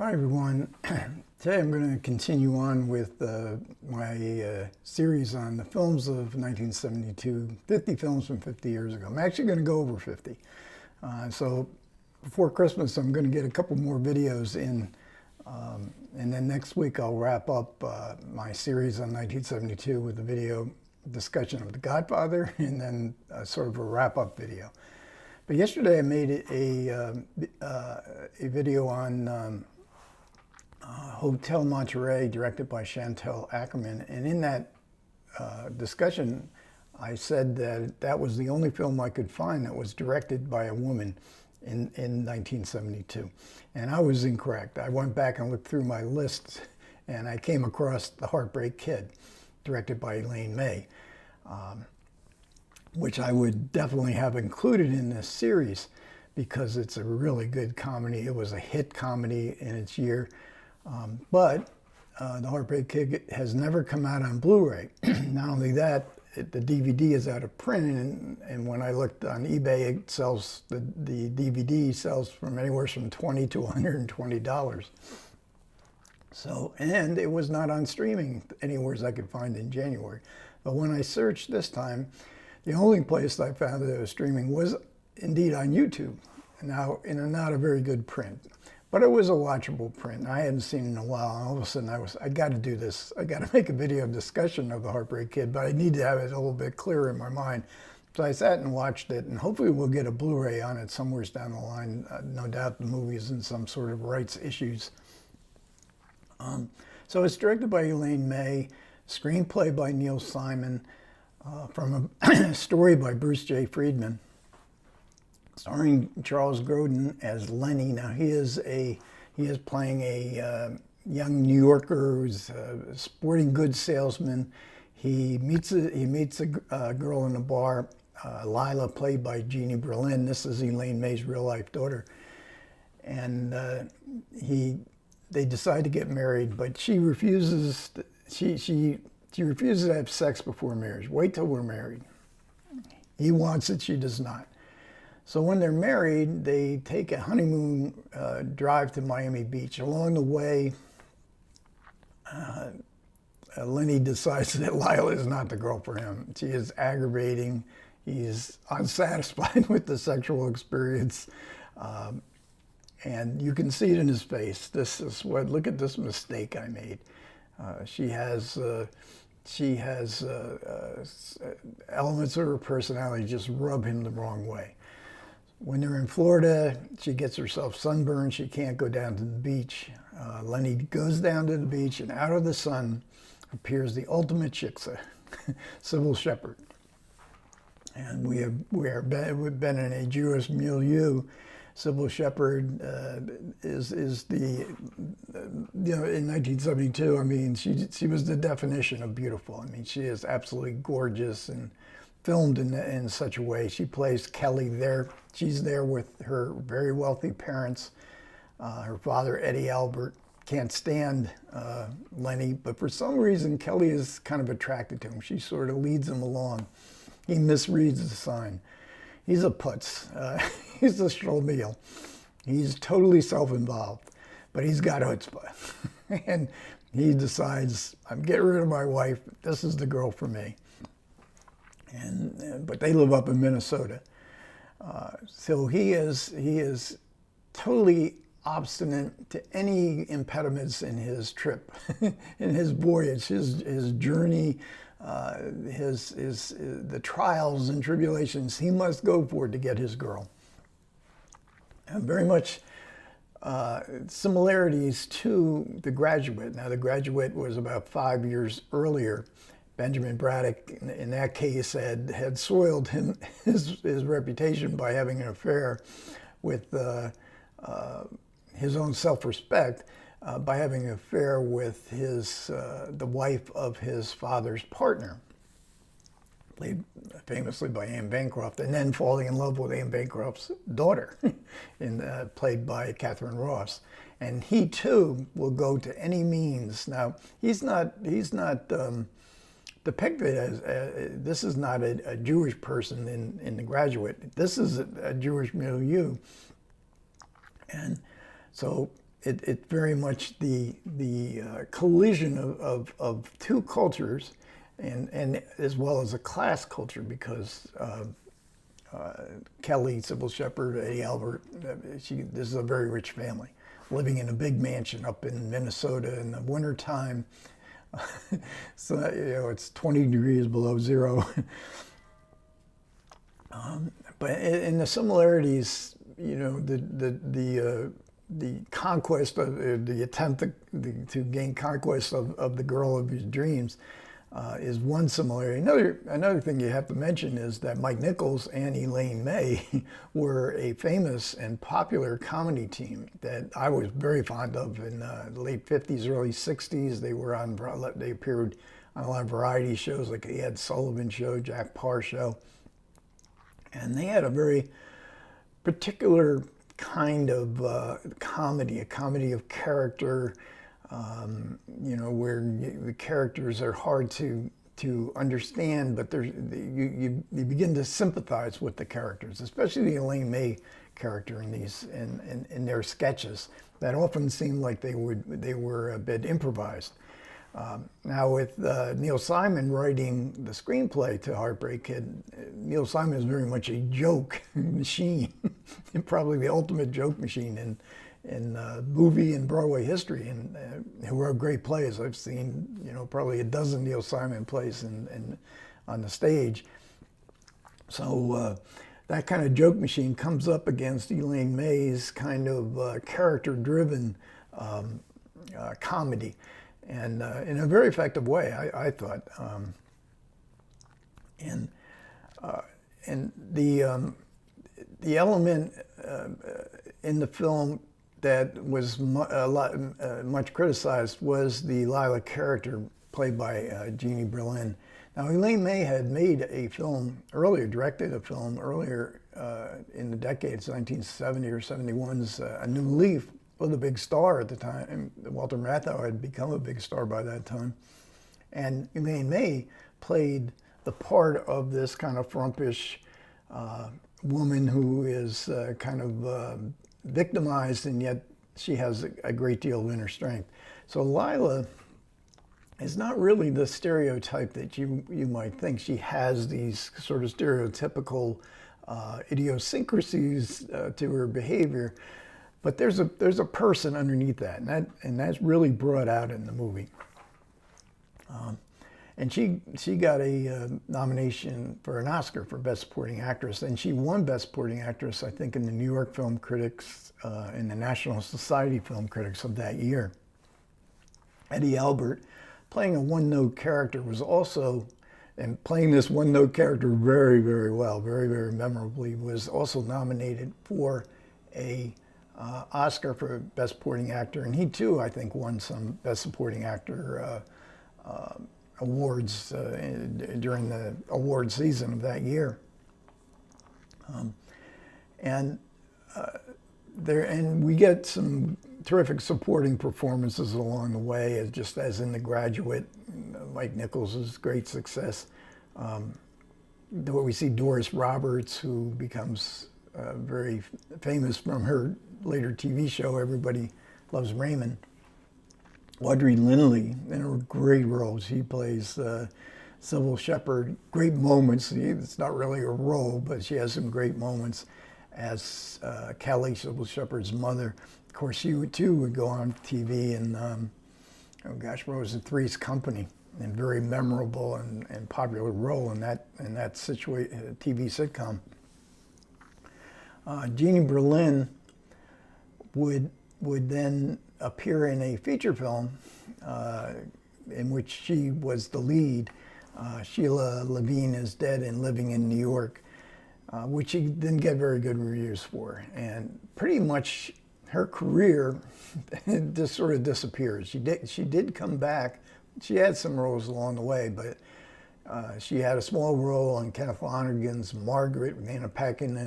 Hi everyone. Today I'm going to continue on with my series on the films of 1972, 50 films from 50 years ago. I'm actually going to go over 50. So before Christmas I'm going to get a couple more videos in, and then next week I'll wrap up my series on 1972 with a video discussion of The Godfather and then sort of a wrap-up video. But yesterday I made a video on Hotel Monterey, directed by Chantal Akerman, and in that discussion I said that that was the only film I could find that was directed by a woman in 1972, and I was incorrect. I went back and looked through my lists and I came across The Heartbreak Kid, directed by Elaine May, which I would definitely have included in this series because it's a really good comedy. It was a hit comedy in its year. But The Heartbreak Kid has never come out on Blu-ray. Not only that, the DVD is out of print, and when I looked on eBay, it sells, the DVD sells from anywhere from $20 to $120. So, and it was not on streaming anywhere as I could find in January. But when I searched this time, the only place I found that it was streaming was indeed on YouTube. Now, in not a very good print. But it was a watchable print. I hadn't seen it in a while, and all of a sudden I got to do this. I got to make a video discussion of The Heartbreak Kid, but I need to have it a little bit clearer in my mind. So I sat and watched it, and hopefully we'll get a Blu-ray on it somewhere down the line. No doubt the movie is in some sort of rights issues. So it's directed by Elaine May, screenplay by Neil Simon, from a story by Bruce J. Friedman, starring Charles Grodin as Lenny. Now he is playing a young New Yorker who's a sporting goods salesman. He meets a girl in a bar, Lila, played by Jeannie Berlin. This is Elaine May's real life daughter, and they decide to get married, but she refuses. She refuses to have sex before marriage. Wait till we're married. He wants it. She does not. So when they're married, they take a honeymoon drive to Miami Beach. Along the way, Lenny decides that Lila is not the girl for him. She is aggravating. He's unsatisfied with the sexual experience. And you can see it in his face. Look at this mistake I made. She has elements of her personality just rub him the wrong way. When they're in Florida, she gets herself sunburned. She can't go down to the beach. Lenny goes down to the beach, and out of the sun appears the ultimate chicksa, Sybil Shepherd. And we've been in a Jewish milieu. Sybil Shepherd is the, in 1972, I mean, she was the definition of beautiful. I mean, she is absolutely gorgeous and filmed in such a way. She plays Kelly there. She's there with her very wealthy parents. Her father, Eddie Albert, can't stand Lenny, but for some reason, Kelly is kind of attracted to him. She sort of leads him along. He misreads the sign. He's a putz. He's a schlemiel. He's totally self-involved, but he's got chutzpah. And he decides, I'm getting rid of my wife. This is the girl for me. But they live up in Minnesota. So he is totally obstinate to any impediments in his trip, in his voyage, his journey, the trials and tribulations he must go for to get his girl. And very much similarities to The Graduate. Now, The Graduate was about 5 years earlier. Benjamin Braddock, in that case, had soiled his reputation by having an affair with his own self-respect, by having an affair with the wife of his father's partner, played famously by Anne Bancroft, and then falling in love with Anne Bancroft's daughter, played by Catherine Ross. And he too will go to any means. Now, he's not depicted as, this is not a Jewish person in The Graduate. This is a Jewish milieu. And so it's very much the collision of two cultures, and as well as a class culture, because Kelly, Sybil Shepherd, Eddie Albert, this is a very rich family living in a big mansion up in Minnesota in the wintertime. So, you know, it's 20 degrees below zero. But in the similarities, you know, the conquest of the attempt to gain conquest of the girl of his dreams is one similarity. Another thing you have to mention is that Mike Nichols and Elaine May were a famous and popular comedy team that I was very fond of in the late 50s, early 60s. They appeared on a lot of variety shows like the Ed Sullivan Show, Jack Parr Show. And they had a very particular kind of comedy, a comedy of character, you know, where the characters are hard to understand, but you begin to sympathize with the characters, especially the Elaine May character in their sketches that often seemed like they were a bit improvised. Now with Neil Simon writing the screenplay to Heartbreak Kid, Neil Simon is very much a joke machine, probably the ultimate joke machine in movie and Broadway history, and who wrote great plays. I've seen, you know, probably a dozen Neil Simon plays on the stage. So that kind of joke machine comes up against Elaine May's kind of character-driven comedy. And in a very effective way, I thought. And the element in the film that was much criticized was the Lila character played by Jeannie Berlin. Now, Elaine May had made a film earlier, directed a film earlier in the decades, 1970 or 71's A New Leaf, was a big star at the time. Walter Matthau had become a big star by that time. And Elaine May played the part of this kind of frumpish woman who is kind of victimized, and yet she has a great deal of inner strength. So Lila is not really the stereotype that you might think. She has these sort of stereotypical idiosyncrasies to her behavior. But there's a person underneath that, and that's really brought out in the movie. And she got a nomination for an Oscar for Best Supporting Actress, and she won Best Supporting Actress, I think, in the New York Film Critics and the National Society Film Critics of that year. Eddie Albert, playing a one-note character, was also, and playing this one-note character very, very well, very, very memorably, was also nominated for a Oscar for Best Supporting Actor, and he too, I think, won some Best Supporting Actor awards during the award season of that year. And we get some terrific supporting performances along the way, just as in The Graduate, Mike Nichols' great success. We see Doris Roberts, who becomes very famous from her later TV show, Everybody Loves Raymond. Audrey Lindley in a great role. She plays Sybil Shepherd. Great moments. It's not really a role, but she has some great moments as Kelly, Sybil Shepherd's mother. Of course, she too would go on TV and, oh gosh, what was it, Three's Company, and very memorable and popular role in that TV sitcom. Jeannie Berlin would then appear in a feature film in which she was the lead, Sheila Levine is Dead and Living in New York, which she didn't get very good reviews for. And pretty much her career just sort of disappeared. She did come back. She had some roles along the way, but she had a small role in Kenneth Lonergan's Margaret with Anna Paquin,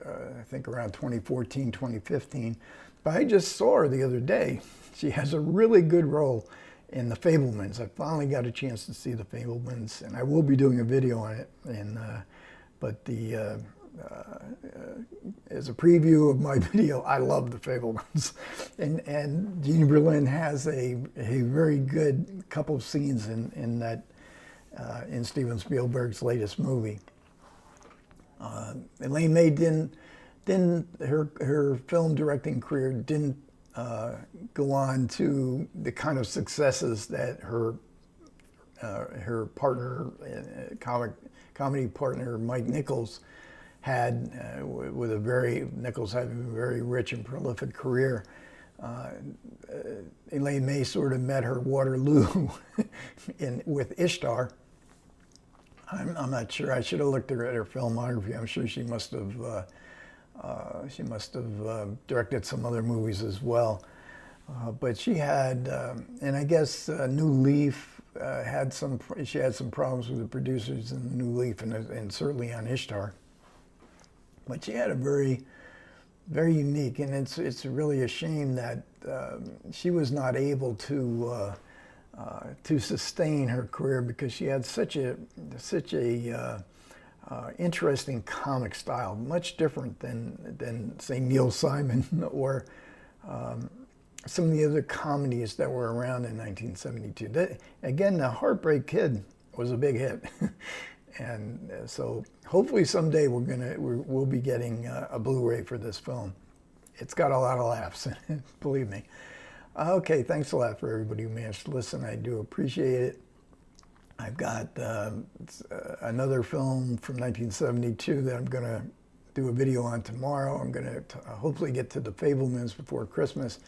I think around 2014, 2015. But I just saw her the other day. She has a really good role in The Fabelmans. I finally got a chance to see The Fabelmans, and I will be doing a video on it. But as a preview of my video, I love The Fabelmans. And Jean Berlin has a very good couple of scenes in that, in Steven Spielberg's latest movie. Elaine May her film directing career didn't go on to the kind of successes that her partner, comedy partner Mike Nichols had, Nichols had a very rich and prolific career. Elaine May sort of met her Waterloo with Ishtar. I'm not sure. I should have looked at her filmography. I'm sure she must have directed some other movies as well. But she had, and I guess New Leaf she had some problems with the producers in New Leaf and certainly on Ishtar. But she had a very, very unique, and it's really a shame that she was not able to sustain her career, because she had such a interesting comic style, much different than say Neil Simon or some of the other comedies that were around in 1972. Again, the Heartbreak Kid was a big hit. And so hopefully someday we'll be getting a Blu-ray for this film. It's got a lot of laughs, believe me. Okay, thanks a lot for everybody who managed to listen. I do appreciate it. I've got another film from 1972 that I'm going to do a video on tomorrow. I'm going to hopefully get to The Fabelmans before Christmas.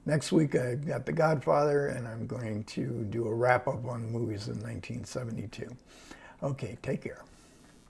Next week I've got The Godfather, and I'm going to do a wrap-up on movies in 1972. Okay, take care.